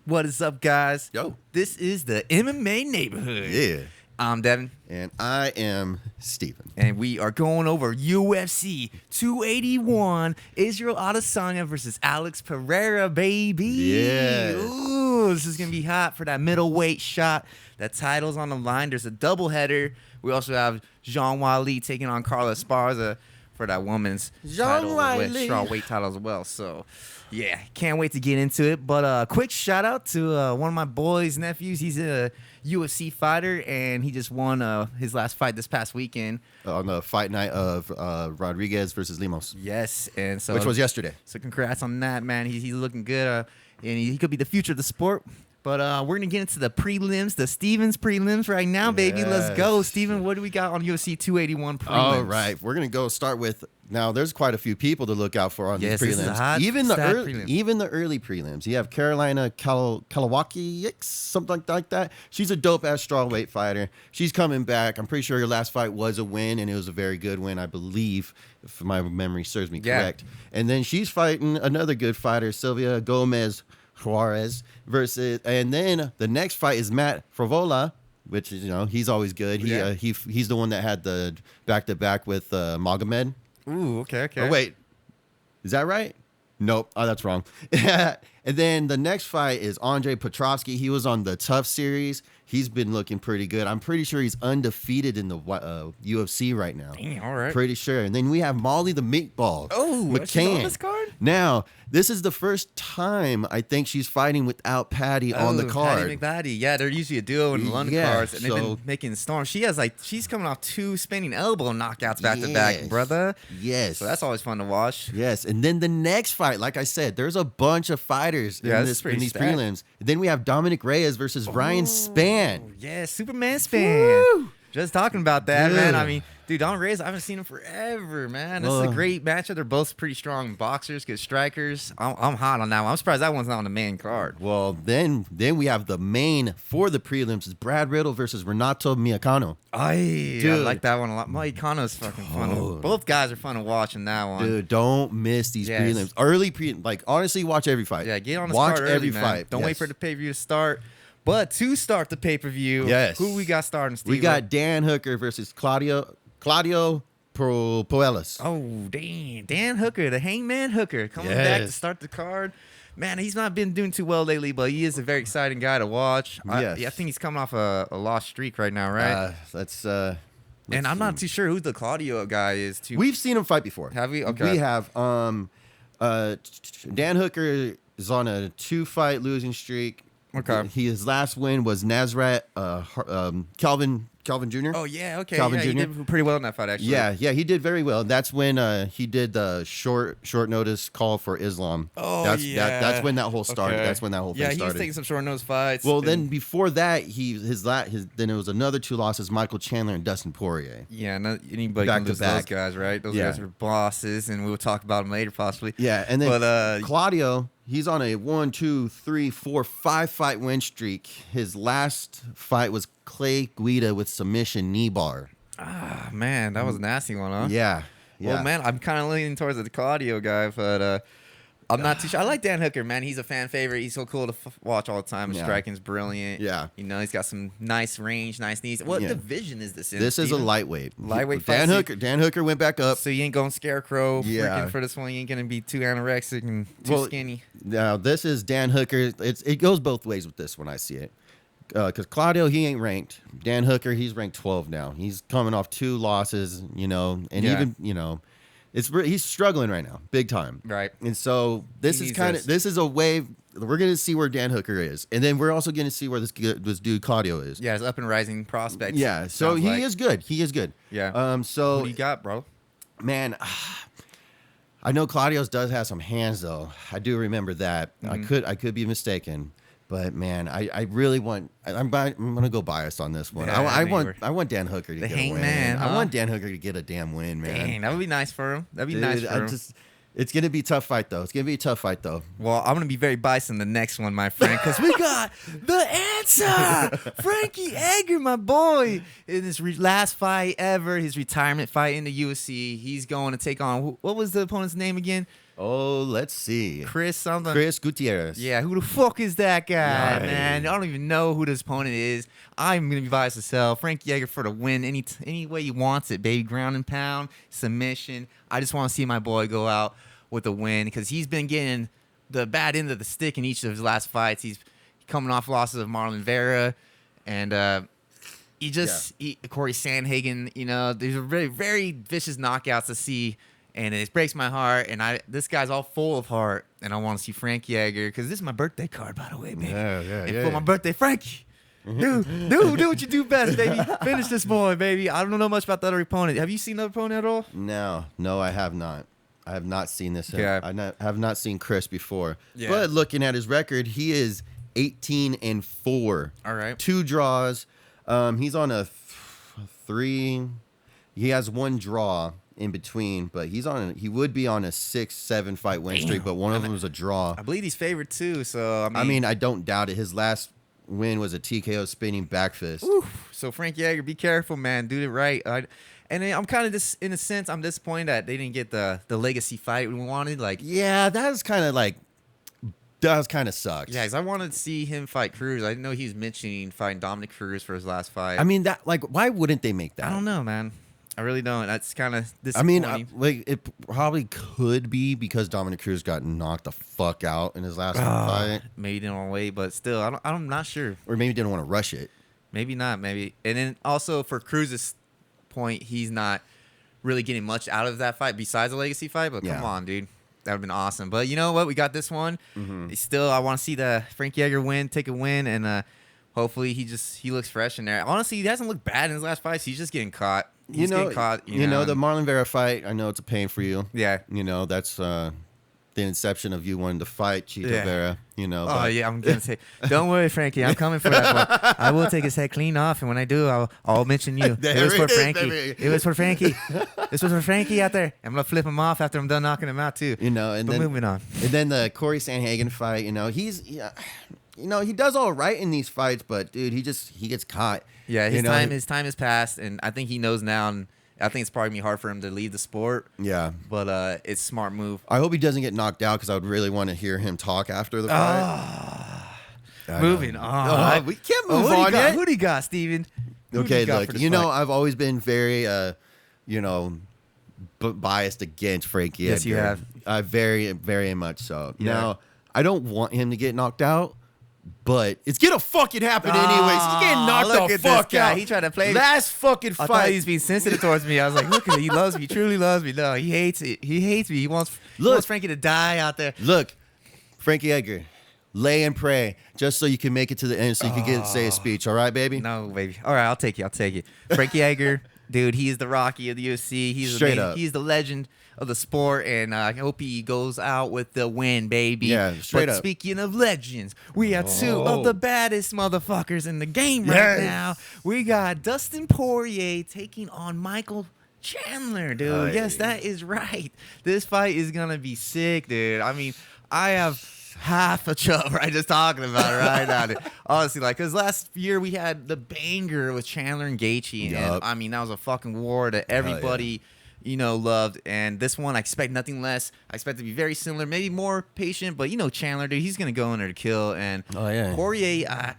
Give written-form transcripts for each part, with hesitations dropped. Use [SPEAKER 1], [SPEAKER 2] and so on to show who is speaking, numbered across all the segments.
[SPEAKER 1] What is up, guys?
[SPEAKER 2] Yo.
[SPEAKER 1] This is the MMA Neighborhood.
[SPEAKER 2] Yeah.
[SPEAKER 1] I'm Devin.
[SPEAKER 2] And I am Steven.
[SPEAKER 1] And we are going over UFC 281, Israel Adesanya versus Alex Pereira, baby.
[SPEAKER 2] Yeah.
[SPEAKER 1] Ooh, this is going to be hot for that middleweight shot. That title's on the line. There's a doubleheader. We also have Jean Wally taking on Carla Esparza for that woman's title, strawweight title as well. So, yeah, can't wait to get into it. But quick shout out to one of my boys' nephews. He's a UFC fighter, and he just won his last fight this past weekend.
[SPEAKER 2] On the fight night of Rodriguez versus Lemos.
[SPEAKER 1] Yes, and so
[SPEAKER 2] which was yesterday.
[SPEAKER 1] So congrats on that, man. He's looking good, and he could be the future of the sport. But we're going to get into the prelims, the Stevens prelims right now, baby. Let's go. Steven, what do we got on UFC 281 prelims?
[SPEAKER 2] All right. We're going to go start with, now there's quite a few people to look out for on these prelims.
[SPEAKER 1] This is a hot
[SPEAKER 2] even
[SPEAKER 1] prelim.
[SPEAKER 2] the early prelims. You have Carolina Kalawaki, something like that. She's a dope-ass strawweight fighter. She's coming back. I'm pretty sure her last fight was a win, and it was a very good win, I believe, if my memory serves me correct. And then she's fighting another good fighter, Sylvia Gomez Juarez versus, and then the next fight is Matt Favola, which is, he's always good. He's the one that had the back-to-back with Magomed.
[SPEAKER 1] Ooh, okay.
[SPEAKER 2] Oh, wait, is that right? Nope. Oh, that's wrong. And then the next fight is Andre Petrovsky. He was on the Tough series. He's been looking pretty good. I'm pretty sure he's undefeated in the UFC right now.
[SPEAKER 1] Dang, all right.
[SPEAKER 2] Pretty sure. And then we have Molly the Meatball.
[SPEAKER 1] Oh,
[SPEAKER 2] McCann.
[SPEAKER 1] on this card?
[SPEAKER 2] Now, this is the first time I think she's fighting without Patty on the card.
[SPEAKER 1] Patty McPatty. Yeah, they're usually a duo in the London cards, and they've been making storms. She's coming off 2 spinning elbow knockouts back to back, brother.
[SPEAKER 2] Yes.
[SPEAKER 1] So that's always fun to watch.
[SPEAKER 2] Yes. And then the next fight, like I said, there's a bunch of fighters in these prelims. Then we have Dominic Reyes versus Ryan Spann.
[SPEAKER 1] Yeah, Superman Spann. Woo! Just talking about that, man. I mean, dude, Don Reyes, I haven't seen him forever, man. This is a great matchup. They're both pretty strong boxers, good strikers. I'm hot on that one. I'm surprised that one's not on the main card.
[SPEAKER 2] Well, then we have the main for the prelims is Brad Riddle versus Renato Moicano.
[SPEAKER 1] I like that one a lot. Moicano's fucking fun. Both guys are fun to watch in that one.
[SPEAKER 2] Dude, don't miss these prelims. Early honestly, watch every fight.
[SPEAKER 1] Yeah, get on the
[SPEAKER 2] watch
[SPEAKER 1] card
[SPEAKER 2] every
[SPEAKER 1] early,
[SPEAKER 2] fight.
[SPEAKER 1] Don't wait for the pay-per-view to start. But to start the pay-per-view, who we got starting, Steve?
[SPEAKER 2] We got Dan Hooker versus Claudio Puelles.
[SPEAKER 1] Oh, damn. Dan Hooker, the Hangman Hooker, coming back to start the card. Man, he's not been doing too well lately, but he is a very exciting guy to watch. I think he's coming off a lost streak right now, right?
[SPEAKER 2] And
[SPEAKER 1] I'm not too sure who the Claudio guy is.
[SPEAKER 2] We've seen him fight before.
[SPEAKER 1] Have we? Okay.
[SPEAKER 2] We have. Dan Hooker is on a 2-fight losing streak.
[SPEAKER 1] Okay.
[SPEAKER 2] His last win was Nazrat Calvin Jr.
[SPEAKER 1] Oh, yeah, okay.
[SPEAKER 2] Calvin Jr.
[SPEAKER 1] He did pretty well in that fight, actually.
[SPEAKER 2] Yeah, he did very well. That's when he did the short notice call for Islam.
[SPEAKER 1] Oh,
[SPEAKER 2] that's when that whole started.
[SPEAKER 1] Okay.
[SPEAKER 2] That's when that whole thing started.
[SPEAKER 1] Yeah, he was taking some short notice fights.
[SPEAKER 2] Well, then before that, then it was another 2 losses, Michael Chandler and Dustin Poirier.
[SPEAKER 1] Yeah, anybody can lose those guys, right? Those guys are bosses, and we'll talk about them later, possibly.
[SPEAKER 2] Yeah, and then Claudio, he's on a 1, 2, 3, 4, 5-fight win streak. His last fight was Clay Guida with submission knee bar.
[SPEAKER 1] Ah, man, that was a nasty one, huh?
[SPEAKER 2] Yeah.
[SPEAKER 1] Well, man, I'm kind of leaning towards the Claudio guy, but I'm not too sure. I like Dan Hooker, man. He's a fan favorite. He's so cool to watch all the time. His striking's brilliant.
[SPEAKER 2] Yeah.
[SPEAKER 1] He's got some nice range, nice knees. What division is this in?
[SPEAKER 2] This is a lightweight.
[SPEAKER 1] Lightweight
[SPEAKER 2] Dan
[SPEAKER 1] fight.
[SPEAKER 2] Dan Hooker went back up.
[SPEAKER 1] So you ain't going scarecrow freaking for this one. You ain't going to be too anorexic and too skinny.
[SPEAKER 2] Now, this is Dan Hooker. It goes both ways with this when I see it. Because Claudio, he ain't ranked. Dan Hooker, he's ranked 12 now. He's coming off 2 losses, and even, he's struggling right now, big time.
[SPEAKER 1] Right.
[SPEAKER 2] And so this is a wave. We're going to see where Dan Hooker is. And then we're also going to see where this dude Claudio is.
[SPEAKER 1] Yeah, it's up and rising prospect.
[SPEAKER 2] Yeah, so he is good. He is good.
[SPEAKER 1] Yeah.
[SPEAKER 2] So
[SPEAKER 1] what do you got, bro?
[SPEAKER 2] Man, I know Claudio's does have some hands, though. I do remember that. Mm-hmm. I could be mistaken. But man, I really want. I'm gonna go biased on this one. I want Dan Hooker to get a win.
[SPEAKER 1] Huh?
[SPEAKER 2] I want Dan Hooker to get a damn win, man.
[SPEAKER 1] Dang, that would be nice for him. That'd be nice for him.
[SPEAKER 2] It's gonna be a tough fight though.
[SPEAKER 1] Well, I'm gonna be very biased in the next one, my friend, because we got the answer. Frankie Edgar, my boy, in his last fight ever, his retirement fight in the UFC. He's going to take on, what was the opponent's name again?
[SPEAKER 2] Oh, let's see.
[SPEAKER 1] Chris something.
[SPEAKER 2] Chris Gutierrez.
[SPEAKER 1] Yeah, who the fuck is that guy,
[SPEAKER 2] Right.
[SPEAKER 1] man? I don't even know who this opponent is. I'm gonna be biased as hell. Frank Yeager for the win, any way he wants it, baby. Ground and pound, submission. I just want to see my boy go out with a win because he's been getting the bad end of the stick in each of his last fights. He's coming off losses of Marlon Vera, and Corey Sandhagen. You know, there's a very, very vicious knockouts to see. And it breaks my heart, and this guy's all full of heart, and I want to see Frank Yeager because this is my birthday card, by the way, baby. And for my birthday, Frankie, do what you do best, baby. Finish this boy, baby. I don't know much about the other opponent. Have you seen the opponent at all?
[SPEAKER 2] No, I have not. I have not seen this.
[SPEAKER 1] Yeah.
[SPEAKER 2] I have not seen Chris before.
[SPEAKER 1] Yeah.
[SPEAKER 2] But looking at his record, he is 18-4.
[SPEAKER 1] All right.
[SPEAKER 2] 2 draws. He's on a 3. He has 1 draw in between, but he would be on a 6-7 fight win streak, but one of them was a draw.
[SPEAKER 1] I believe he's favored too, so
[SPEAKER 2] I don't doubt it. His last win was a TKO spinning back fist.
[SPEAKER 1] So Frank Yeager, be careful, man. Do it right. And I'm kind of just, in a sense, I'm disappointed that they didn't get the legacy fight we wanted. Like,
[SPEAKER 2] yeah, that was kind of sucks.
[SPEAKER 1] yeah, 'cause I wanted to see him fight Cruz. I didn't know he was mentioning fighting Dominic Cruz for his last fight.
[SPEAKER 2] I mean, why wouldn't they make that?
[SPEAKER 1] I don't know, man. I really don't. That's kind of disappointing.
[SPEAKER 2] I mean, it probably could be because Dominic Cruz got knocked the fuck out in his last fight.
[SPEAKER 1] Maybe didn't want to wait, but still, I'm not sure.
[SPEAKER 2] Or maybe didn't want to rush it.
[SPEAKER 1] Maybe not. Maybe. And then also for Cruz's point, he's not really getting much out of that fight besides the legacy fight. But come on, dude. That would have been awesome. But you know what? We got this one. Still, I want to see the Frank Yeager take a win, and hopefully he looks fresh in there. Honestly, he hasn't looked bad in his last fights. He's just getting caught. He's getting caught. You know,
[SPEAKER 2] the Marlon Vera fight, I know it's a pain for you.
[SPEAKER 1] Yeah.
[SPEAKER 2] You know, that's the inception of you wanting to fight Chito Vera. You know.
[SPEAKER 1] Oh, yeah, I'm going to say, don't worry, Frankie. I'm coming for that one. I will take his head clean off, and when I do, I'll mention you. It was for Frankie. It was for Frankie. This was for Frankie out there. I'm going to flip him off after I'm done knocking him out, too.
[SPEAKER 2] You know,
[SPEAKER 1] but moving on.
[SPEAKER 2] And then the Corey Sandhagen fight, you know, he does all right in these fights, but, dude, he gets caught.
[SPEAKER 1] Yeah, his time has passed, and I think he knows now, and I think it's probably going to be hard for him to leave the sport.
[SPEAKER 2] Yeah.
[SPEAKER 1] But it's a smart move.
[SPEAKER 2] I hope he doesn't get knocked out because I would really want to hear him talk after the fight.
[SPEAKER 1] Moving on.
[SPEAKER 2] We can't move on yet.
[SPEAKER 1] Who do you got, Steven?
[SPEAKER 2] Okay, look, I've always been very, biased against Frankie
[SPEAKER 1] Yes,
[SPEAKER 2] Edgar.
[SPEAKER 1] you have.
[SPEAKER 2] Very, very much so.
[SPEAKER 1] Yeah.
[SPEAKER 2] Now, I don't want him to get knocked out, but it's gonna fucking happen anyways. He's getting knocked the fuck out.
[SPEAKER 1] He tried to play
[SPEAKER 2] last fucking
[SPEAKER 1] I thought
[SPEAKER 2] fight.
[SPEAKER 1] he was being sensitive towards me. I was like, look at it. He loves me. Truly loves me. No, he hates it. He hates me. He wants Frankie to die out there.
[SPEAKER 2] Look, Frankie Edgar, lay and pray just so you can make it to the end so you can say a speech. All right, baby?
[SPEAKER 1] No, baby. All right, I'll take it. Frankie Edgar, dude, he's the Rocky of the UFC. He's he's the legend of the sport, and I hope he goes out with the win, baby.
[SPEAKER 2] Yeah, straight up.
[SPEAKER 1] Speaking of legends, we have two of the baddest motherfuckers in the game right now. We got Dustin Poirier taking on Michael Chandler, dude.
[SPEAKER 2] Hey.
[SPEAKER 1] Yes, that is right. This fight is gonna be sick, dude. I mean, I have half a chub right just talking about it right now, dude. Honestly, because last year we had the banger with Chandler and Gaethje, and I mean that was a fucking war that everybody loved. And this one, I expect nothing less. I expect it to be very similar, maybe more patient, but Chandler, dude, he's gonna go in there to kill. And Poirier,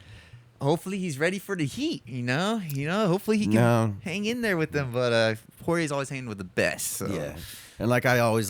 [SPEAKER 1] hopefully he's ready for the heat. Hopefully he can hang in there with them. But Poirier's always hanging with the best. So.
[SPEAKER 2] Yeah. And like I always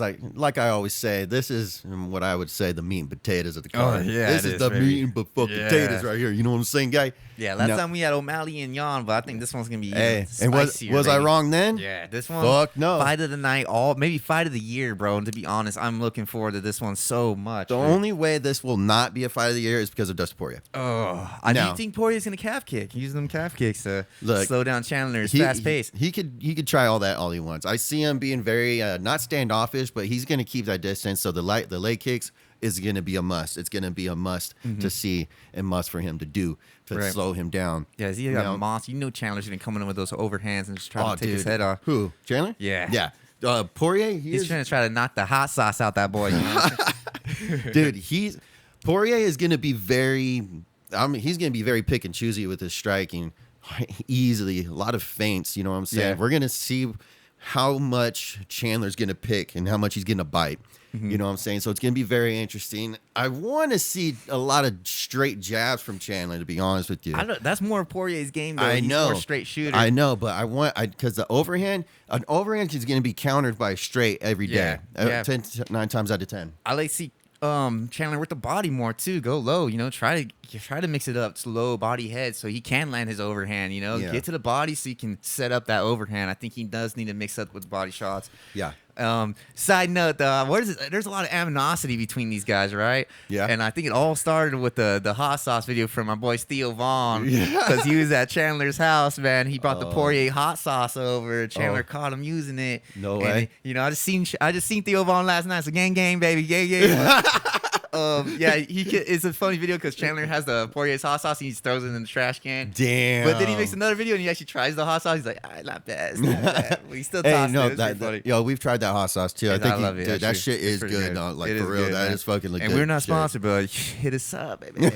[SPEAKER 2] say, this is what I would say the meat and potatoes of the card.
[SPEAKER 1] Oh, yeah,
[SPEAKER 2] this is the meat and potatoes right here. You know what I'm saying, guy?
[SPEAKER 1] Yeah, last time we had O'Malley and Jan, but I think this one's gonna be
[SPEAKER 2] and
[SPEAKER 1] spicier.
[SPEAKER 2] Was I wrong then?
[SPEAKER 1] Yeah, this one.
[SPEAKER 2] Fuck no.
[SPEAKER 1] Fight of the night, maybe fight of the year, bro. And to be honest, I'm looking forward to this one so much.
[SPEAKER 2] The only way this will not be a fight of the year is because of Dustin Poirier.
[SPEAKER 1] I do think Poirier's gonna calf kick. Use them calf kicks to slow down Chandler's fast pace.
[SPEAKER 2] He could try all that all he wants. I see him being very not standoffish, but he's gonna keep that distance. So the leg kicks is gonna be a must. It's gonna be a must to see and must for him to do to slow him down.
[SPEAKER 1] Yeah, he got a monster. Chandler's gonna come in with those overhands and just try to take his head off.
[SPEAKER 2] Who? Chandler?
[SPEAKER 1] Yeah.
[SPEAKER 2] Yeah. Poirier,
[SPEAKER 1] he's trying to knock the hot sauce out that boy.
[SPEAKER 2] Dude, Poirier is gonna be he's gonna be very pick and choosy with his striking. Easily, a lot of feints. You know what I'm saying?
[SPEAKER 1] Yeah.
[SPEAKER 2] We're gonna see how much Chandler's going to pick and how much he's going to bite. You know what I'm saying? So it's going to be very interesting. I want to see a lot of straight jabs from Chandler, to be honest with you.
[SPEAKER 1] That's more of Poirier's game, though.
[SPEAKER 2] I
[SPEAKER 1] He's
[SPEAKER 2] know.
[SPEAKER 1] more straight shooter.
[SPEAKER 2] I know, but because an overhand is going to be countered by a straight every day.
[SPEAKER 1] Yeah.
[SPEAKER 2] 9 times out of 10.
[SPEAKER 1] I like to see Chandler with the body more too. Go low, try to mix it up, slow body head, so he can land his overhand. Get to the body so you can set up that overhand. I think he does need to mix up with body shots.
[SPEAKER 2] Yeah.
[SPEAKER 1] Side note, there's a lot of animosity between these guys, right?
[SPEAKER 2] Yeah.
[SPEAKER 1] And I think it all started with the hot sauce video from my boy Theo Vaughn.
[SPEAKER 2] Yeah.
[SPEAKER 1] Because he was at Chandler's house, man. He brought the Poirier hot sauce over. Chandler caught him using it.
[SPEAKER 2] No way.
[SPEAKER 1] I just seen Theo Vaughn last night. So gang, baby, gang. It's a funny video because Chandler has the Poirier's hot sauce and he just throws it in the trash can.
[SPEAKER 2] Damn.
[SPEAKER 1] But then he makes another video and he actually tries the hot sauce. He's like, not bad. It's not bad. But he still tosses it. It's funny.
[SPEAKER 2] Yo, we've tried that hot sauce too. I love it. Dude, that shit is good. Like, for real, that is fucking legit.
[SPEAKER 1] And we're not sponsored, but hit us up, baby.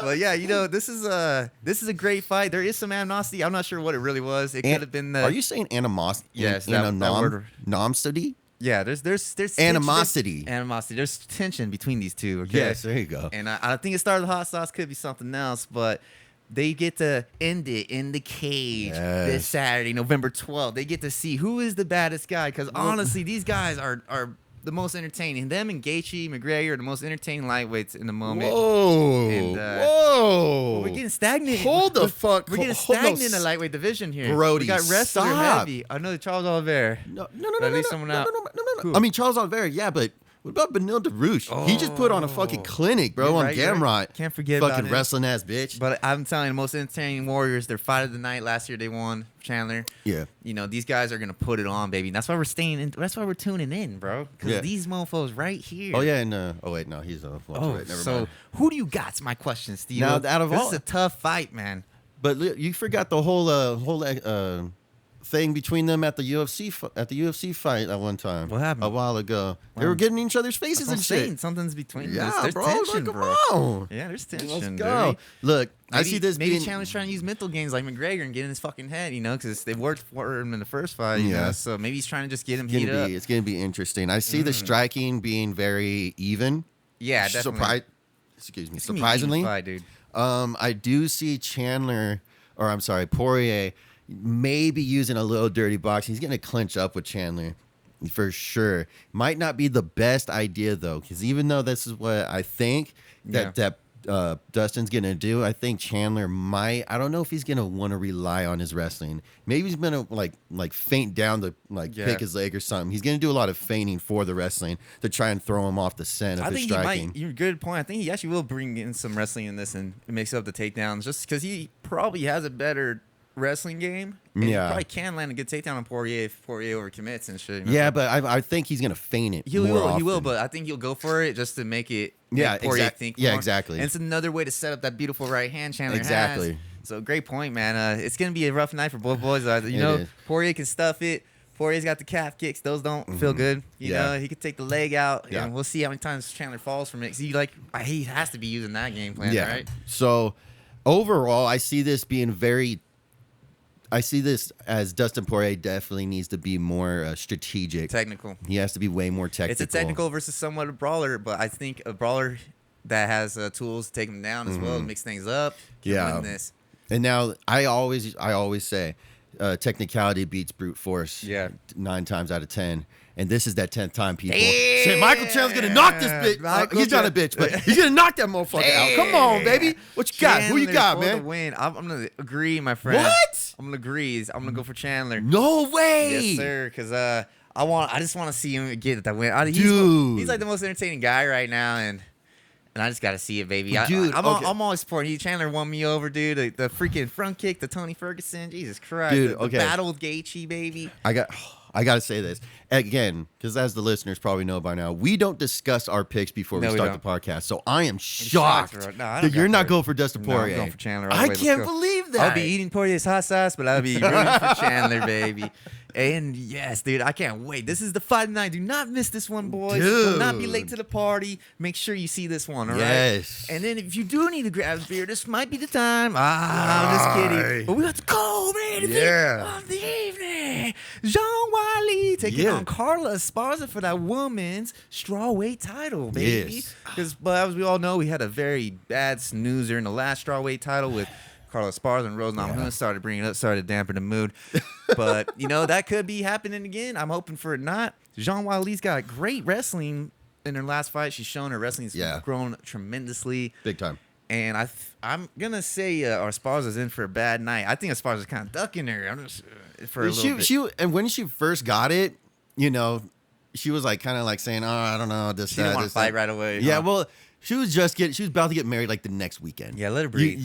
[SPEAKER 1] Well, yeah, this is a great fight. There is some animosity. I'm not sure what it really was. It could have been the.
[SPEAKER 2] Are you saying animosity?
[SPEAKER 1] Yes, that word.
[SPEAKER 2] Nomsity?
[SPEAKER 1] Yeah, there's
[SPEAKER 2] animosity.
[SPEAKER 1] Animosity. There's tension between these two. Okay?
[SPEAKER 2] Yes, there you go.
[SPEAKER 1] And I think it started with hot sauce. Could be something else, but they get to end it in the cage this Saturday, November 12th. They get to see who is the baddest guy. Because honestly, these guys are the most entertaining. Them and Gaethje, McGregor are the most entertaining lightweights in the moment.
[SPEAKER 2] Whoa.
[SPEAKER 1] And,
[SPEAKER 2] whoa.
[SPEAKER 1] We're getting stagnant.
[SPEAKER 2] Hold the fuck.
[SPEAKER 1] We're getting stagnant in the lightweight division here.
[SPEAKER 2] Brody,
[SPEAKER 1] we got wrestler heavy. I know Charles Oliveira.
[SPEAKER 2] No.
[SPEAKER 1] Cool.
[SPEAKER 2] I mean, Charles Oliveira, yeah, but what about Benil DeRouche? He just put on a fucking clinic, bro, on Gamrot.
[SPEAKER 1] Right. Can't forget about
[SPEAKER 2] fucking
[SPEAKER 1] him.
[SPEAKER 2] wrestling ass bitch.
[SPEAKER 1] But I'm telling you, the most entertaining Warriors, their fight of the night last year, they won. Chandler.
[SPEAKER 2] Yeah.
[SPEAKER 1] These guys are gonna put it on, baby. That's why we're staying in. That's why we're tuning in, bro. Because these mofos right here.
[SPEAKER 2] Oh yeah, and wait, no, he's a welterweight. Never mind.
[SPEAKER 1] Who do you got's my question, Steve?
[SPEAKER 2] Now, out of
[SPEAKER 1] this
[SPEAKER 2] all,
[SPEAKER 1] is a tough fight, man.
[SPEAKER 2] But you forgot the whole thing between them at the UFC fight at one time.
[SPEAKER 1] What happened?
[SPEAKER 2] A while ago. They were getting in each other's faces and shit.
[SPEAKER 1] Something's between
[SPEAKER 2] them.
[SPEAKER 1] There's
[SPEAKER 2] bro,
[SPEAKER 1] tension,
[SPEAKER 2] come
[SPEAKER 1] bro.
[SPEAKER 2] on.
[SPEAKER 1] Yeah, there's tension.
[SPEAKER 2] Let's go.
[SPEAKER 1] Baby.
[SPEAKER 2] Look,
[SPEAKER 1] Maybe,
[SPEAKER 2] I see this
[SPEAKER 1] maybe
[SPEAKER 2] being...
[SPEAKER 1] Chandler's trying to use mental games like McGregor and get in his fucking head, because they worked for him in the first fight. You know? So maybe he's trying to just get him heated up.
[SPEAKER 2] It's going to be interesting. I see the striking being very even.
[SPEAKER 1] Yeah, definitely.
[SPEAKER 2] Surprisingly.
[SPEAKER 1] Fight, dude.
[SPEAKER 2] I do see Poirier maybe using a little dirty boxing. He's going to clinch up with Chandler for sure. Might not be the best idea, though, because even though this is what I think that Dustin's going to do, I think Chandler might. I don't know if he's going to want to rely on his wrestling. Maybe he's going to like feint down to pick his leg or something. He's going to do a lot of feinting for the wrestling to try and throw him off the scent of his striking.
[SPEAKER 1] You're a good point. I think he actually will bring in some wrestling in this and mix up the takedowns just because he probably has a better wrestling game. And he probably can land a good takedown on Poirier if Poirier overcommits and shit.
[SPEAKER 2] Yeah, but I think he's going to feint it. He will,
[SPEAKER 1] but I think he'll go for it just to make it.
[SPEAKER 2] Poirier
[SPEAKER 1] think
[SPEAKER 2] more.
[SPEAKER 1] Yeah,
[SPEAKER 2] exactly.
[SPEAKER 1] And it's another way to set up that beautiful right hand Chandler
[SPEAKER 2] has.
[SPEAKER 1] So great point, man. It's going to be a rough night for both boys. Poirier can stuff it. Poirier's got the calf kicks. Those don't feel good. You know, he could take the leg out, and we'll see how many times Chandler falls from it. He has to be using that game plan, right?
[SPEAKER 2] So overall, I see this as Dustin Poirier definitely needs to be more strategic.
[SPEAKER 1] Technical.
[SPEAKER 2] He has to be way more technical.
[SPEAKER 1] It's a technical versus somewhat a brawler, but I think a brawler that has tools to take him down as well, mix things up, can win this.
[SPEAKER 2] And now I always say technicality beats brute force 9 times out of 10. And this is that 10th time, people. Shit, Michael Chandler's going to knock this bitch. He's not a bitch, but he's going to knock that motherfucker out. Come on, baby. What you got? Who you got, man?
[SPEAKER 1] The win. I'm going to agree, my friend.
[SPEAKER 2] What?
[SPEAKER 1] I'm going to agree. I'm going to go for Chandler.
[SPEAKER 2] No way.
[SPEAKER 1] Yes, sir, because I just want to see him get that win.
[SPEAKER 2] Dude.
[SPEAKER 1] He's like the most entertaining guy right now, and I just got to see it, baby.
[SPEAKER 2] Dude,
[SPEAKER 1] I'm always supporting you. Chandler won me over, dude. The freaking front kick to Tony Ferguson. Jesus Christ.
[SPEAKER 2] Dude,
[SPEAKER 1] the battle with Gaethje, baby.
[SPEAKER 2] I got to say this again, because as the listeners probably know by now, we don't discuss our picks before we start the podcast. So I am shocked that you're not going for Dustin Poirier.
[SPEAKER 1] I'm going for Chandler.
[SPEAKER 2] I can't believe that.
[SPEAKER 1] I'll be eating Poirier's hot sauce, but I'll be rooting for Chandler, baby. And yes, dude, I can't wait. This is the fight night. Do not miss this one, boys. Do not be late to the party. Make sure you see this one, all right?
[SPEAKER 2] Yes.
[SPEAKER 1] And then if you do need to grab a beer, this might be the time. I'm just kidding. But we have to go, man. Of the evening. man, Jean Wiley taking on Carla Esparza for that woman's strawweight title, baby.
[SPEAKER 2] Yes.
[SPEAKER 1] Because, as we all know, we had a very bad snoozer in the last strawweight title with Carla Esparza and Rose Namajunas started bringing it up, started to dampen the mood. But, that could be happening again. I'm hoping for it not. Jean Wiley's got great wrestling in her last fight. She's shown her wrestling's grown tremendously.
[SPEAKER 2] Big time.
[SPEAKER 1] And I'm going to say Esparza's in for a bad night. I think Esparza's kind of ducking her. I'm just for a little bit.
[SPEAKER 2] And when she first got it, she was like kind of like saying, "Oh, I don't know, this."
[SPEAKER 1] She didn't want to fight right away.
[SPEAKER 2] Yeah, well, she was about to get married like the next weekend.
[SPEAKER 1] Yeah, let her breathe.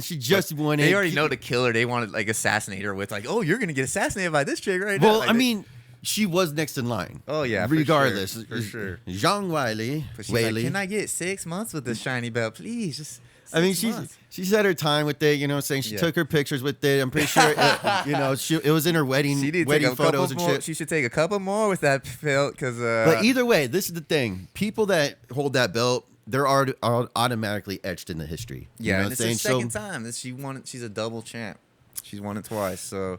[SPEAKER 2] She just wanted.
[SPEAKER 1] They already know to kill her. They wanted like assassinate her with like, "Oh, you're gonna get assassinated by this chick right now."
[SPEAKER 2] Well,
[SPEAKER 1] like,
[SPEAKER 2] I mean, she was next in line.
[SPEAKER 1] Oh yeah,
[SPEAKER 2] regardless,
[SPEAKER 1] for sure.
[SPEAKER 2] Jean Wiley.
[SPEAKER 1] But she's like, "Can I get 6 months with this shiny belt, please?" Just.
[SPEAKER 2] I mean, she said her time with it, saying she took her pictures with it. I'm pretty sure, it was in her wedding photos and shit.
[SPEAKER 1] She should take a couple more with that belt because.
[SPEAKER 2] But either way, this is the thing: people that hold that belt, they're automatically etched in the history.
[SPEAKER 1] Yeah, and it's the second time that she won it. She's a double champ. She's won it twice. So.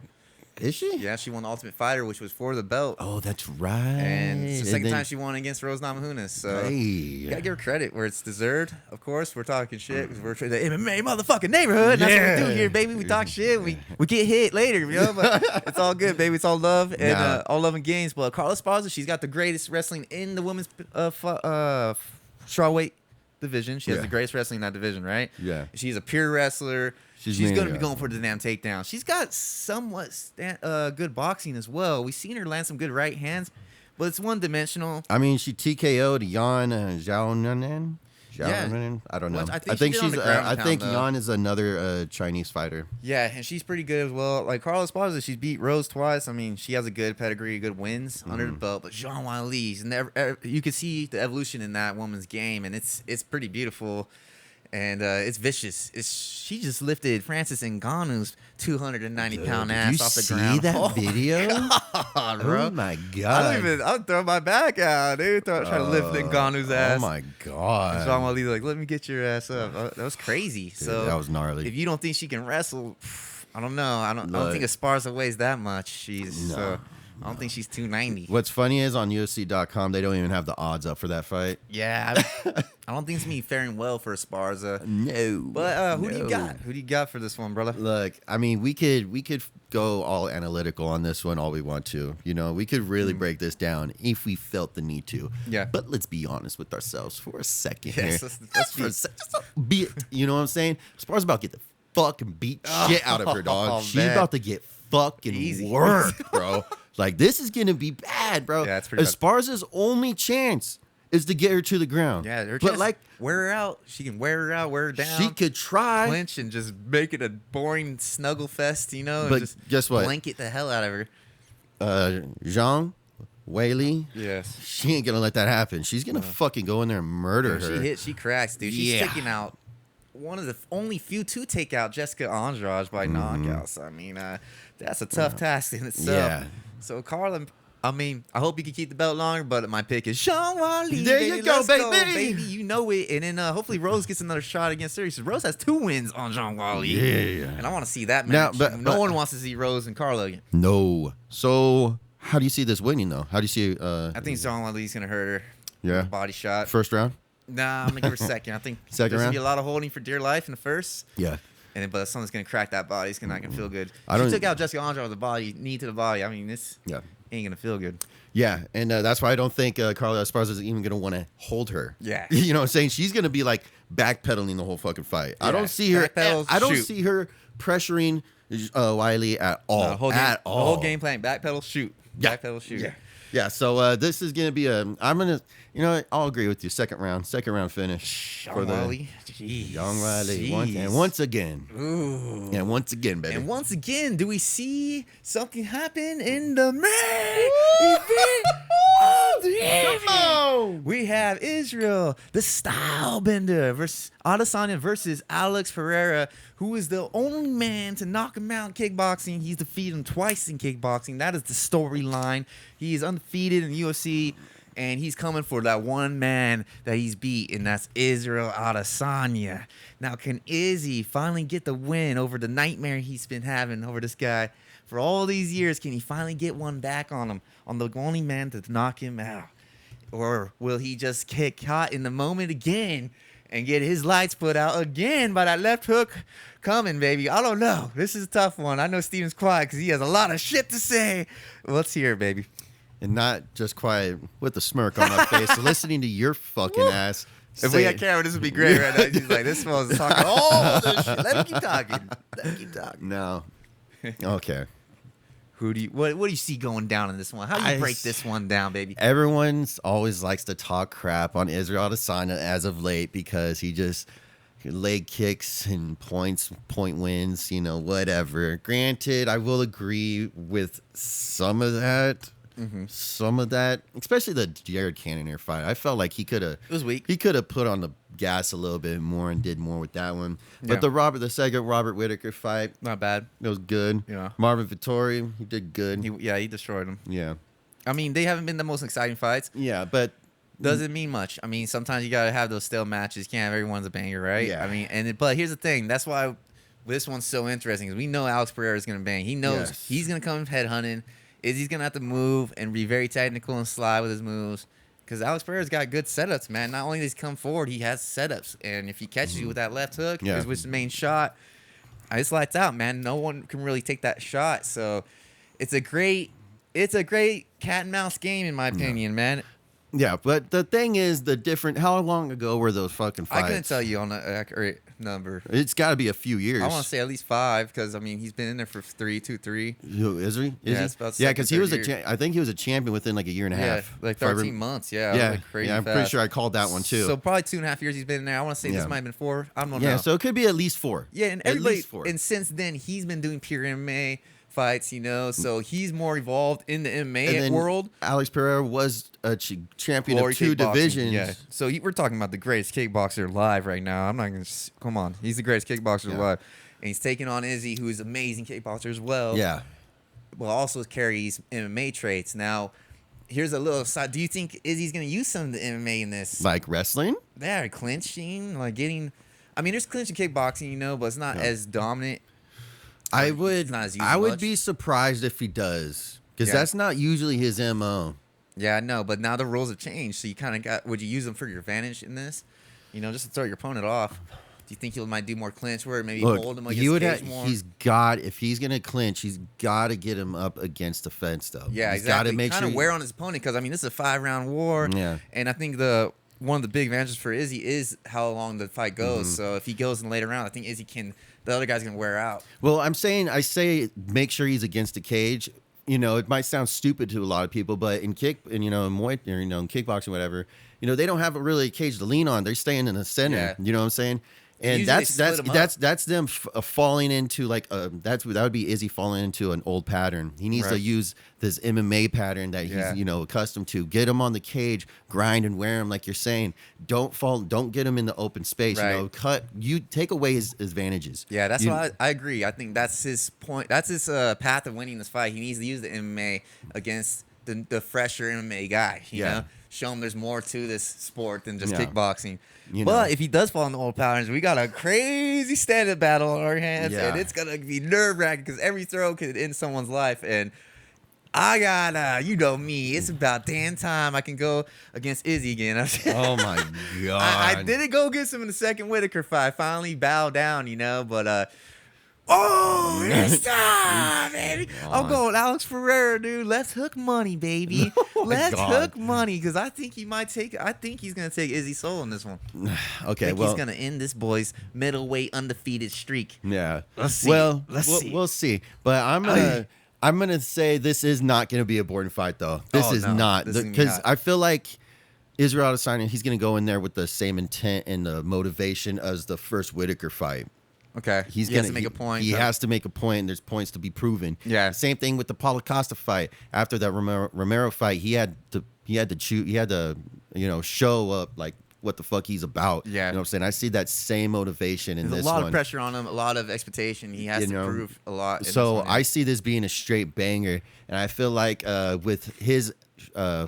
[SPEAKER 2] Is she?
[SPEAKER 1] Yeah, she won the Ultimate Fighter, which was for the belt.
[SPEAKER 2] Oh, that's right.
[SPEAKER 1] And it's the second time she won against Rose Namajunas. So you gotta give her credit where it's deserved. Of course, we're talking shit because we're the MMA motherfucking neighborhood. That's what we do here, baby. We talk shit. We get hit later, but it's all good, baby. It's all love and all love and games. But Carla Esparza, she's got the greatest wrestling in the women's strawweight division. She has the greatest wrestling in that division, right?
[SPEAKER 2] Yeah.
[SPEAKER 1] She's a pure wrestler. She's going to be going for the damn takedown. She's got somewhat good boxing as well. We've seen her land some good right hands, but it's one-dimensional.
[SPEAKER 2] I mean, she TKO'd Yan Zhaonan. I don't know.
[SPEAKER 1] Well, I
[SPEAKER 2] think Yan is another Chinese fighter.
[SPEAKER 1] Yeah, and she's pretty good as well. Like Carla Esparza, she's beat Rose twice. I mean, she has a good pedigree, good wins under the belt. But Jean Wiley's, you can see the evolution in that woman's game, and it's pretty beautiful. And it's vicious. She just lifted Francis Ngannou's 290-pound ass off the ground.
[SPEAKER 2] See that video?
[SPEAKER 1] God, bro.
[SPEAKER 2] Oh my god!
[SPEAKER 1] I'll throw my back out, dude. Trying to lift Ngannou's ass.
[SPEAKER 2] Oh my god!
[SPEAKER 1] Jean Wiley's like, let me get your ass up. That was crazy.
[SPEAKER 2] Dude,
[SPEAKER 1] so
[SPEAKER 2] that was gnarly.
[SPEAKER 1] If you don't think she can wrestle, I don't know. I don't think Esparza weighs that much. I don't think she's 290.
[SPEAKER 2] What's funny is on UFC.com, they don't even have the odds up for that fight.
[SPEAKER 1] Yeah, I don't think it's me faring well for Esparza.
[SPEAKER 2] No.
[SPEAKER 1] But who do you got? Who do you got for this one, brother?
[SPEAKER 2] Look, I mean, we could go all analytical on this one all we want to. We could really break this down if we felt the need to.
[SPEAKER 1] Yeah.
[SPEAKER 2] But let's be honest with ourselves for a second
[SPEAKER 1] Yes,
[SPEAKER 2] here.
[SPEAKER 1] let's
[SPEAKER 2] You know what I'm saying? Esparza's about to get the fucking beat shit out of her, dog. She's
[SPEAKER 1] man.
[SPEAKER 2] about to get fucking worked, bro. Like, this is going to be bad, bro.
[SPEAKER 1] Yeah, it's pretty bad.
[SPEAKER 2] Esparza's only chance is to get her to the ground.
[SPEAKER 1] Yeah,
[SPEAKER 2] but like,
[SPEAKER 1] wear her out. She can wear her out, wear her down.
[SPEAKER 2] She could try.
[SPEAKER 1] Clinch and just make it a boring snuggle fest, and
[SPEAKER 2] but
[SPEAKER 1] just
[SPEAKER 2] guess what?
[SPEAKER 1] blanket the hell out of her.
[SPEAKER 2] Jean Wiley.
[SPEAKER 1] Yes.
[SPEAKER 2] She ain't going to let that happen. She's going to fucking go in there and murder her.
[SPEAKER 1] She cracks, dude. She's taking out one of the only few to take out Jessica Andrade by knockouts. I mean, that's a tough task in itself.
[SPEAKER 2] Yeah.
[SPEAKER 1] So, Carla, I mean, I hope you can keep the belt longer, but my pick is Jean Wiley.
[SPEAKER 2] There you go, baby.
[SPEAKER 1] You know it. And then hopefully Rose gets another shot against her. Rose has 2 wins on Jean Wiley.
[SPEAKER 2] Yeah.
[SPEAKER 1] And I want to see that match.
[SPEAKER 2] Now,
[SPEAKER 1] no one wants to see Rose and Carla again.
[SPEAKER 2] No. So, how do you see this winning, though? How do you see
[SPEAKER 1] I think Jean Wiley's going to hurt her.
[SPEAKER 2] Yeah.
[SPEAKER 1] Body shot.
[SPEAKER 2] First round?
[SPEAKER 1] Nah, I'm going to give her second. I think
[SPEAKER 2] Second
[SPEAKER 1] there's going
[SPEAKER 2] round?
[SPEAKER 1] to be a lot of holding for dear life in the first.
[SPEAKER 2] Yeah.
[SPEAKER 1] But someone's gonna crack that body. It's not gonna feel good.
[SPEAKER 2] I
[SPEAKER 1] She
[SPEAKER 2] don't-
[SPEAKER 1] took out Jessica Andrade with the body, knee to the body. I mean, this
[SPEAKER 2] Yeah.
[SPEAKER 1] ain't gonna feel good.
[SPEAKER 2] Yeah, and that's why I don't think Carla Esparza is even going to want to hold her.
[SPEAKER 1] Yeah.
[SPEAKER 2] You know what I'm saying? She's going to be like backpedaling the whole fucking fight. I don't see her see her pressuring Wiley at all.
[SPEAKER 1] The whole
[SPEAKER 2] at all.
[SPEAKER 1] The whole game plan, backpedal, shoot.
[SPEAKER 2] Yeah.
[SPEAKER 1] Backpedal, shoot.
[SPEAKER 2] Yeah. Yeah, so this is going to be I'm going to, I'll agree with you. Second round finish.
[SPEAKER 1] Young Wiley. Jeez.
[SPEAKER 2] Young Wiley.
[SPEAKER 1] Jeez.
[SPEAKER 2] Once again.
[SPEAKER 1] Ooh.
[SPEAKER 2] And once again, baby.
[SPEAKER 1] And once again, do we see something happen in the main event of the evening?
[SPEAKER 2] Come on!
[SPEAKER 1] We have Israel, the style bender, versus Adesanya versus Alex Pereira, who is the only man to knock him out in kickboxing. He's defeated him twice in kickboxing. That is the storyline. He is undefeated in UFC. And he's coming for that one man that he's beat, and that's Israel Adesanya. Now, can Izzy finally get the win over the nightmare he's been having over this guy For all these years, can he finally get one back on him, on the only man to knock him out? Or will he just get caught in the moment again and get his lights put out again by that left hook coming, baby? I don't know. This is a tough one. I know Steven's quiet because he has a lot of shit to say. Let's hear it, baby.
[SPEAKER 2] And not just quiet with a smirk on my face, listening to your fucking ass.
[SPEAKER 1] If we had camera, this would be great right now. He's like, this one's talking all this shit. Let him keep talking. Let him keep talking.
[SPEAKER 2] No. Okay.
[SPEAKER 1] What do you see going down in this one? How do you break this one down, baby?
[SPEAKER 2] Everyone's always likes to talk crap on Israel Adesanya as of late because he just leg kicks and point wins, whatever. Granted, I will agree with some of that. Mm-hmm. Some of that, especially the Jared Cannonier fight. I felt like he could have.
[SPEAKER 1] It was weak.
[SPEAKER 2] He could have put on the gas a little bit more and did more with that one. But the second Robert Whittaker fight,
[SPEAKER 1] not bad.
[SPEAKER 2] It was good.
[SPEAKER 1] Yeah.
[SPEAKER 2] Marvin Vettori, he did good.
[SPEAKER 1] He destroyed him.
[SPEAKER 2] Yeah.
[SPEAKER 1] I mean, they haven't been the most exciting fights.
[SPEAKER 2] Yeah, but
[SPEAKER 1] doesn't mean much. I mean, sometimes you gotta have those stale matches. You can't have everyone's a banger, right?
[SPEAKER 2] Yeah.
[SPEAKER 1] I mean, but here's the thing. That's why this one's so interesting because we know Alex Pereira is gonna bang. He knows he's gonna come head hunting. He's going to have to move and be very technical and sly with his moves because Alex Pereira's got good setups, man. Not only does he come forward, he has setups. And if he catches you with that left hook, which is the main shot, it's lights out, man. No one can really take that shot. So it's a great cat and mouse game, in my opinion, man.
[SPEAKER 2] Yeah, but the thing is, how long ago were those fucking fights?
[SPEAKER 1] I couldn't tell you on the accurate number.
[SPEAKER 2] It's got to be a few years.
[SPEAKER 1] I want to say at least 5 because, I mean, he's been in there for 3.
[SPEAKER 2] Who, is he?
[SPEAKER 1] Yeah,
[SPEAKER 2] because he was I think he was a champion within like a year and a half.
[SPEAKER 1] Like 13 months,
[SPEAKER 2] Yeah,
[SPEAKER 1] crazy
[SPEAKER 2] I'm pretty sure I called that one too.
[SPEAKER 1] So probably 2.5 years he's been in there. I want to say this might have been 4. I don't know.
[SPEAKER 2] Yeah, so it could be at least 4.
[SPEAKER 1] Yeah, and everybody, and since then, he's been doing pure MMA fights, so he's more evolved in the MMA world.
[SPEAKER 2] Alex Pereira was a champion of 2 divisions.
[SPEAKER 1] Yeah, so we're talking about the greatest kickboxer alive right now. I'm not gonna come on. He's the greatest kickboxer alive, and he's taking on Izzy, who is an amazing kickboxer as well.
[SPEAKER 2] Yeah,
[SPEAKER 1] well, also carries MMA traits. Now, here's a little side. Do you think Izzy's gonna use some of the MMA in this?
[SPEAKER 2] Like wrestling?
[SPEAKER 1] Yeah, clinching, like getting. I mean, there's clinching kickboxing, but it's not as dominant.
[SPEAKER 2] I would be surprised if he does, because that's not usually his MO.
[SPEAKER 1] Yeah, I know, but now the rules have changed, so you kind of got. Would you use them for your advantage in this? Just to throw your opponent off. Do you think he might do more clinch work? Maybe hold him against the cage more?
[SPEAKER 2] If he's gonna clinch, he's got to get him up against the fence, though.
[SPEAKER 1] Yeah,
[SPEAKER 2] he's
[SPEAKER 1] exactly.
[SPEAKER 2] Got to make
[SPEAKER 1] kind of wear on his opponent because this is a 5-round war.
[SPEAKER 2] Yeah,
[SPEAKER 1] and I think one of the big advantages for Izzy is how long the fight goes. Mm-hmm. So if he goes in the later round, I think Izzy can. The other guy's gonna wear out.
[SPEAKER 2] Well, I say make sure he's against the cage. It might sound stupid to a lot of people, but in Muay, in kickboxing, whatever, they don't have a cage to lean on. They're staying in the center. Yeah. You know what I'm saying? And usually that's them falling into that would be Izzy falling into an old pattern. He needs to use this MMA pattern that he's accustomed to. Get him on the cage, grind and wear him like you're saying. Don't get him in the open space.
[SPEAKER 1] Right.
[SPEAKER 2] Take away his advantages.
[SPEAKER 1] Yeah, that's why I agree. I think that's his point. That's his path of winning this fight. He needs to use the MMA against the fresher MMA guy. You know, show him there's more to this sport than just kickboxing. But if he does fall in the old patterns, we got a crazy stand-up battle on our hands, and it's gonna be nerve-wracking because every throw could end someone's life. And I got, me. It's about damn time I can go against Izzy again.
[SPEAKER 2] Oh my god!
[SPEAKER 1] I didn't go against him in the second Whittaker fight. I finally bowed down, but. This time, baby. I'm going Alex Pereira, dude. Let's hook money, baby. Let's hook money because I think he's going to take Izzy's soul in this one.
[SPEAKER 2] Okay,
[SPEAKER 1] he's going to end this boy's middleweight undefeated streak.
[SPEAKER 2] Yeah.
[SPEAKER 1] Let's see.
[SPEAKER 2] We'll see. But I'm gonna say this is not gonna be a boring fight, though. This is not, because I feel like Israel Adesanya, he's gonna go in there with the same intent and the motivation as the first Whittaker fight.
[SPEAKER 1] Okay. He has to make a point.
[SPEAKER 2] He has to make a point, and there's points to be proven.
[SPEAKER 1] Yeah.
[SPEAKER 2] Same thing with the Paulo Costa fight. After that Romero fight, he had to show up like what the fuck he's about.
[SPEAKER 1] Yeah.
[SPEAKER 2] You know what I'm saying? I see that same motivation in this one.
[SPEAKER 1] There's a lot of pressure on him, a lot of expectation. He has to prove a lot.
[SPEAKER 2] So I see this being a straight banger, and I feel like with his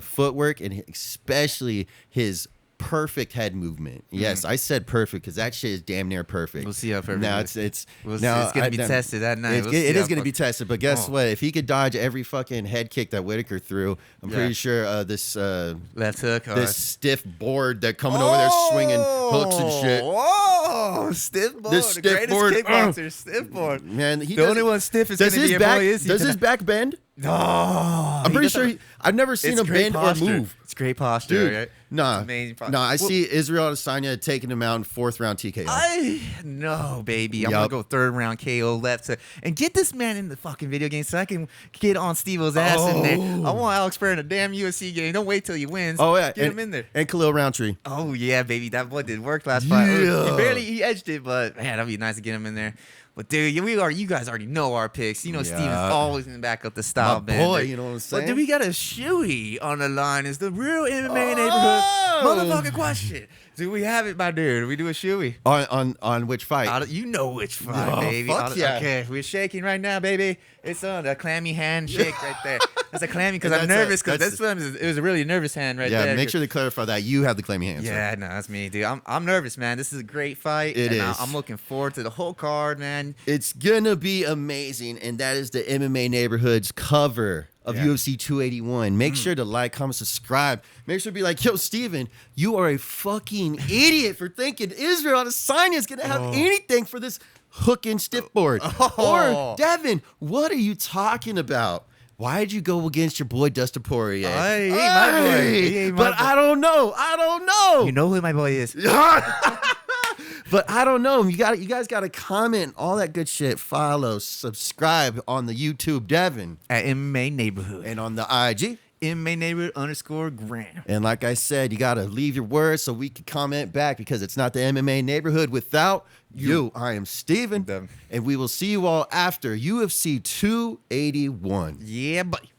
[SPEAKER 2] footwork and especially his perfect head movement. Yes, I said perfect because that shit is damn near perfect.
[SPEAKER 1] We'll see how perfect.
[SPEAKER 2] Now
[SPEAKER 1] it is.
[SPEAKER 2] it's
[SPEAKER 1] It's gonna be tested that night.
[SPEAKER 2] It is gonna be tested. But guess what? If he could dodge every fucking head kick that Whitaker threw, I'm pretty sure this
[SPEAKER 1] left hook,
[SPEAKER 2] this stiff board that coming over there swinging hooks and shit.
[SPEAKER 1] Oh, stiff board.
[SPEAKER 2] This
[SPEAKER 1] the
[SPEAKER 2] stiff
[SPEAKER 1] greatest
[SPEAKER 2] board.
[SPEAKER 1] kickboxer, stiff board.
[SPEAKER 2] Man,
[SPEAKER 1] the only one stiff is
[SPEAKER 2] does
[SPEAKER 1] gonna be
[SPEAKER 2] his back.
[SPEAKER 1] boy, is he
[SPEAKER 2] Does his back bend?
[SPEAKER 1] No,
[SPEAKER 2] I'm pretty sure. I've never seen him bend or move.
[SPEAKER 1] It's great posture,
[SPEAKER 2] Dude,
[SPEAKER 1] right?
[SPEAKER 2] nah,
[SPEAKER 1] It's amazing posture.
[SPEAKER 2] nah. I see Israel Adesanya taking him out in 4th round TKO.
[SPEAKER 1] No, baby. I'm gonna go 3rd round KO left to, and get this man in the fucking video game so I can get on Steve-O's ass in there. I want Alex Pereira in a damn UFC game. Don't wait till he wins.
[SPEAKER 2] Oh yeah,
[SPEAKER 1] get him in there.
[SPEAKER 2] And Khalil Roundtree.
[SPEAKER 1] Oh yeah, baby. That boy did work last fight.
[SPEAKER 2] Yeah.
[SPEAKER 1] He edged it, but man, that'd be nice to get him in there. But dude, you guys already know our picks. You know Steven's always gonna back up the style,
[SPEAKER 2] My
[SPEAKER 1] man.
[SPEAKER 2] boy, you know what I'm saying?
[SPEAKER 1] But dude, we got a shoey on the line. Is the real MMA neighborhood motherfucking question? Do we have it, my dude? We do a shoey
[SPEAKER 2] On which fight?
[SPEAKER 1] You know which fight, baby.
[SPEAKER 2] Fuck yeah.
[SPEAKER 1] Okay, we're shaking right now, baby. It's on a clammy handshake right there. That's a clammy because I'm
[SPEAKER 2] That's
[SPEAKER 1] nervous because this one it was a really nervous hand right there.
[SPEAKER 2] Yeah, make sure to clarify that you have the clammy hands.
[SPEAKER 1] Yeah, no, that's me, dude. I'm nervous, man. This is a great fight.
[SPEAKER 2] It is.
[SPEAKER 1] I'm looking forward to the whole card, man.
[SPEAKER 2] It's gonna be amazing, and that is the MMA Neighborhood's cover of UFC 281. Make sure to like, comment, subscribe. Make sure to be like, yo, Steven, you are a fucking idiot for thinking Israel Adesanya is gonna have anything for this hook and stiff board. Or Devin, what are you talking about? Why did you go against your boy Dustin Poirier?
[SPEAKER 1] He ain't my boy. He ain't my
[SPEAKER 2] But
[SPEAKER 1] boy.
[SPEAKER 2] I don't know.
[SPEAKER 1] You know who my boy is.
[SPEAKER 2] But I don't know. You guys got to comment, all that good shit. Follow, subscribe on the YouTube, Devin,
[SPEAKER 1] At MMA Neighborhood.
[SPEAKER 2] and on the IG.
[SPEAKER 1] MMA Neighborhood _gram.
[SPEAKER 2] And like I said, you got to leave your words so we can comment back because it's not the MMA Neighborhood without you. I am Steven,
[SPEAKER 1] Devin.
[SPEAKER 2] and we will see you all after UFC 281.
[SPEAKER 1] Yeah, buddy.